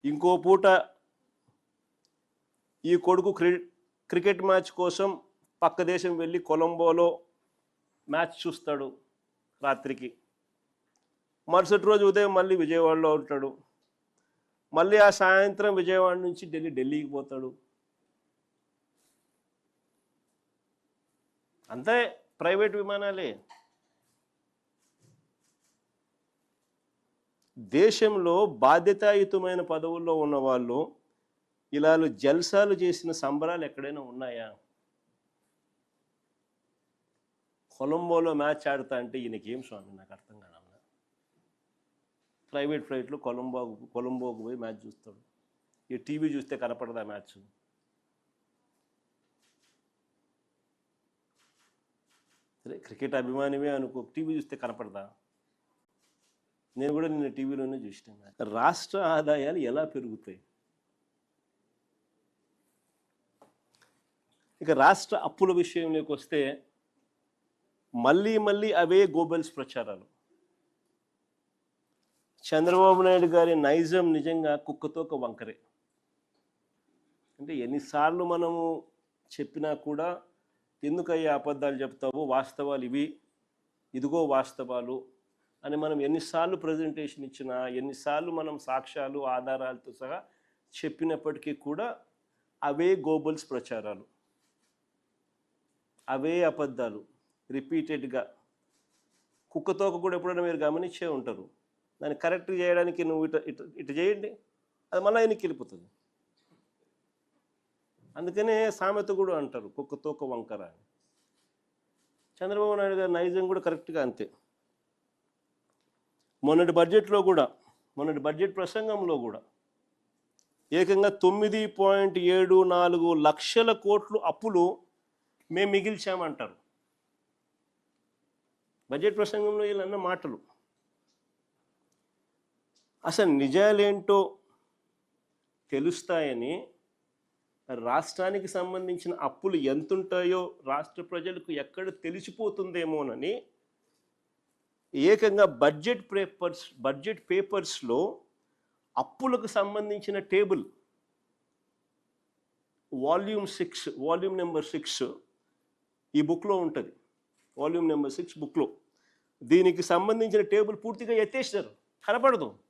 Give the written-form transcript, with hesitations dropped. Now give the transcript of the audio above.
ఇంకో పూట ఈ కొడుకు క్రికెట్ మ్యాచ్ కోసం పక్క దేశం వెళ్ళి కొలంబోలో మ్యాచ్ చూస్తాడు రాత్రికి. మరుసటి రోజు ఉదయం మళ్ళీ విజయవాడలో ఉంటాడు. మళ్ళీ ఆ సాయంత్రం విజయవాడ నుంచి ఢిల్లీకి పోతాడు. అంతే, ప్రైవేట్ విమానాలే. దేశంలో బాధ్యతాయుతమైన పదవుల్లో ఉన్న వాళ్ళు ఇలా జల్సాలు చేసిన సంబరాలు ఎక్కడైనా ఉన్నాయా? కొలంబోలో మ్యాచ్ ఆడుతా అంటే ఈయనకేం స్వామి, నాకు అర్థం కాదు. ప్రైవేట్ ఫ్లైట్లో కొలంబోకు పోయి మ్యాచ్ చూస్తాడు. ఈ టీవీ చూస్తే కనపడదా మ్యాచ్? సరే, క్రికెట్ అభిమానివే అనుకో, టీవీ చూస్తే కనపడదా? నేను కూడా నిన్న టీవీలోనే చూసినా. రాష్ట్ర ఆదాయాలు ఎలా పెరుగుతాయి? ఇక రాష్ట్ర అప్పుల విషయంలోకి వస్తే మళ్ళీ అవే గోబెల్స్ ప్రచారాలు. చంద్రబాబు నాయుడు గారి నైజం నిజంగా కుక్కతోక వంకరే. అంటే ఎన్నిసార్లు మనము చెప్పినా కూడా, ఎందుకయ్యా అబద్ధాలు చెప్తావు, వాస్తవాలు ఇవి, ఇదిగో వాస్తవాలు అని మనం ఎన్నిసార్లు ప్రజెంటేషన్ ఇచ్చినా, ఎన్నిసార్లు మనం సాక్ష్యాలు ఆధారాలతో సహా చెప్పినప్పటికీ కూడా అవే గోబెల్స్ ప్రచారాలు, అవే అబద్ధాలు రిపీటెడ్గా. కుక్కతోక కూడా ఎప్పుడైనా మీరు గమనించే ఉంటారు. దాన్ని కరెక్ట్ చేయడానికి నువ్వు ఇటు చేయండి, అది మళ్ళీ ఆయనకి వెళ్ళిపోతుంది. అందుకనే సామెత కూడా అంటారు కుక్కతోక వంకర అని. చంద్రబాబు నాయుడు గారి నైజం కూడా కరెక్ట్గా అంతే. మొన్నటి బడ్జెట్ ప్రసంగంలో కూడా ఏకంగా 9.74 లక్షల కోట్లు అప్పులు మేము మిగిల్చామంటారు. బడ్జెట్ ప్రసంగంలో వీళ్ళన్న మాటలు అసలు నిజాలేంటో తెలుస్తాయని, రాష్ట్రానికి సంబంధించిన అప్పులు ఎంతుంటాయో రాష్ట్ర ప్రజలకు ఎక్కడ తెలిసిపోతుందేమోనని ఏకంగా బడ్జెట్ పేపర్స్లో అప్పులకు సంబంధించిన టేబుల్ వాల్యూమ్ నెంబర్ 6 ఈ బుక్లో ఉంటుంది. వాల్యూమ్ నెంబర్ 6 బుక్లో దీనికి సంబంధించిన టేబుల్ పూర్తిగా ఎత్తేసారు, కనపడదు.